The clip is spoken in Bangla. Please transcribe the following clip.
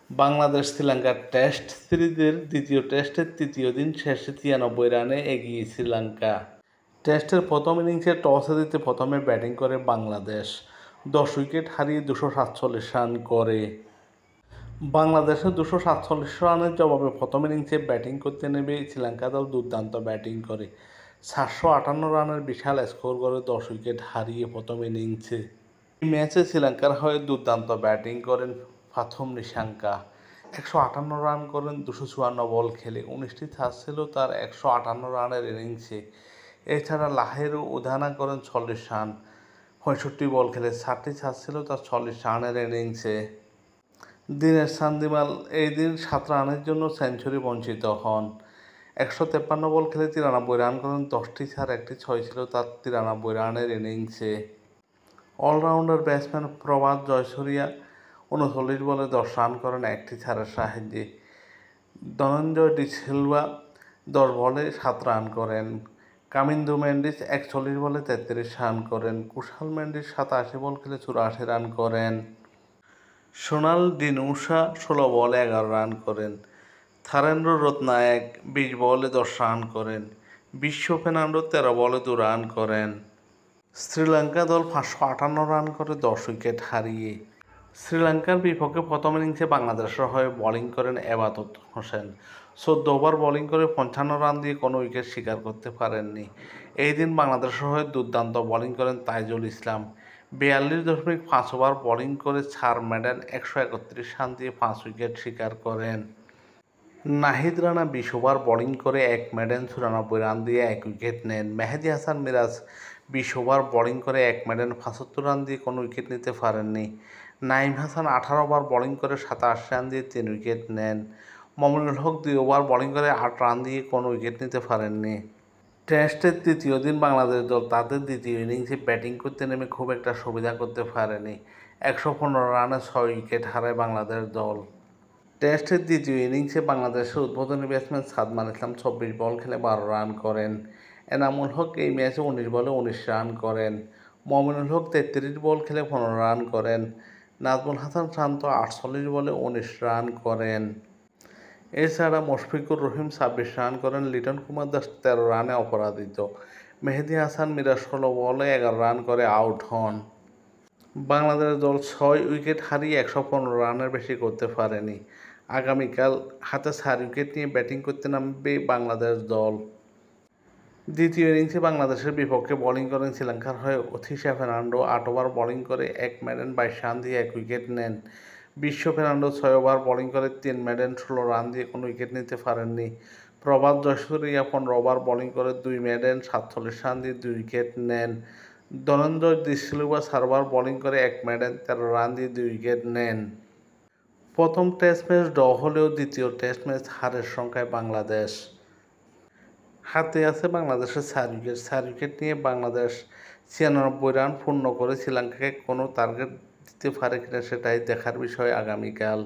বাংলাদেশ শ্রীলঙ্কার টেস্ট সিরিজের দ্বিতীয় টেস্টের তৃতীয় দিন শেষে 93 রানে এগিয়ে শ্রীলঙ্কা। টেস্টের প্রথম ইনিংসে টসে জিতে প্রথমে ব্যাটিং করে বাংলাদেশ 10 উইকেট হারিয়ে 247 রান করে। বাংলাদেশের 247 রানের জবাবে প্রথম ইনিংসে ব্যাটিং করতে নেমে শ্রীলঙ্কা দল দুর্দান্ত ব্যাটিং করে 758 রানের বিশাল স্কোর করে 10 উইকেট হারিয়ে প্রথম ইনিংসে। এই ম্যাচে শ্রীলঙ্কার হয়ে দুর্দান্ত ব্যাটিং করেন প্রথম নিশাঙ্কা 158 রান করেন 254 বল খেলে। 19টি চার ছিল তার 158 রানের ইনিংসে। এছাড়া লাহেরু উধানা করেন 40 রান 65 বল খেলে। 7টি চার ছিল তার 40 রানের ইনিংসে। দিনেশ চান্দিমাল এই দিন 7 রানের জন্য সেঞ্চুরি বঞ্চিত হন। 153 বল খেলে 93 রান করেন। 10টি চার 1টি 6 ছিল তার 93 রানের ইনিংসে। অলরাউন্ডার ব্যাটসম্যান প্রভাত জয়সূরিয়া 39 বলে 10 রান করেন 1টি চারের সাহায্যে। ধনঞ্জয় ডি সিলভা 10 বলে 7 রান করেন। কামিন্দু মেন্ডিস 41 বলে 33 রান করেন। কুশাল মেন্ডিস 87 বল খেলে 84 রান করেন। সোনাল ডিনুশা 16 বলে 11 রান করেন। থারেন্দ্র রত্নায়েক 20 বলে 10 রান করেন। বিশ্ব ফের্নান্ডো 13 বলে 2 রান করেন। শ্রীলঙ্কা দল 558 রান করে 10 উইকেট হারিয়ে। শ্রীলঙ্কার বিপক্ষে প্রথম ইনিংসে বাংলাদেশের হয়ে বোলিং করেন এবাদত হোসেন। 14 ওভার বোলিং করে 55 রান দিয়ে কোনো উইকেট শিকার করতে পারেননি। এই দিন বাংলাদেশের হয়ে দুর্দান্ত বোলিং করেন তাইজুল ইসলাম। 42.5 ওভার বোলিং করে 4 মেডেন 131 রান দিয়ে 5 উইকেট শিকার করেন। নাহিদ রানা 20 ওভার বোলিং করে 1 মেডেন 94 রান দিয়ে 1 উইকেট নেন। মেহেদী হাসান মিরাজ 20 ওভার বোলিং করে 1 মেডেন 75 রান দিয়ে কোনো উইকেট নিতে পারেননি। নাঈম হাসান 18 ওভার বোলিং করে 27 রান দিয়ে 3 উইকেট নেন। মমিনুল হক 2 ওভার বোলিং করে 8 রান দিয়ে কোনো উইকেট নিতে পারেননি। টেস্টের তৃতীয় দিন বাংলাদেশ দল তাদের দ্বিতীয় ইনিংসে ব্যাটিং করতে নেমে খুব একটা সুবিধা করতে পারেনি। 115 রানে 6 উইকেট হারায় বাংলাদেশ দল। টেস্টের দ্বিতীয় ইনিংসে বাংলাদেশের উদ্বোধনী ব্যাটসম্যান সাদমান ইসলাম 24 বল খেলে 12 রান করেন। এনামুল হক এই ম্যাচে 19 বলে 19 রান করেন। মমিনুল হক 33 বল খেলে 15 রান করেন। নাজমুল হাসান শান্ত 48 বলে 19 রান করেন। এছাড়া মুশফিকুর রহিম 26 রান করেন। লিটন কুমার দাস 13 রানে অপরাজিত। মেহেদী হাসান মিরাজ 16 বলে 11 রান করে আউট হন। বাংলাদেশ দল 6 উইকেট হারিয়ে 115 রানের বেশি করতে পারেনি। আগামীকাল হাতে 4 উইকেট নিয়ে ব্যাটিং করতে নামবে বাংলাদেশ দল। দ্বিতীয় ইনিংসে বাংলাদেশের বিপক্ষে বোলিং করেন শ্রীলঙ্কার হয়ে অথিশা ফের্নান্ডো। 8 ওভার বোলিং করে 1 মেডেন 22 রান দিয়ে 1 উইকেট নেন। বিশ্ব ফের্নান্ডো 6 ওভার বোলিং করে 3 মেডেন 16 রান দিয়ে কোনো উইকেট নিতে পারেননি। প্রভাত জয়সূরিয়া 15 ওভার বোলিং করে 2 মেডেন 47 রান দিয়ে 2 উইকেট নেন। Dhananjay D Silva 4 over bowling করে 1 মেডেন 13 রান দিয়ে 2 উইকেট নেন। প্রথম টেস্ট ম্যাচ ড্র হলেও দ্বিতীয় টেস্ট ম্যাচ হারের সংখ্যায় বাংলাদেশ। হাতে আছে বাংলাদেশের 4 উইকেট নিয়ে বাংলাদেশ 96 রান পূর্ণ করে শ্রীলঙ্কাকে কোনো টার্গেট দিতে পারে কিনা সেটাই দেখার বিষয় আগামীকাল।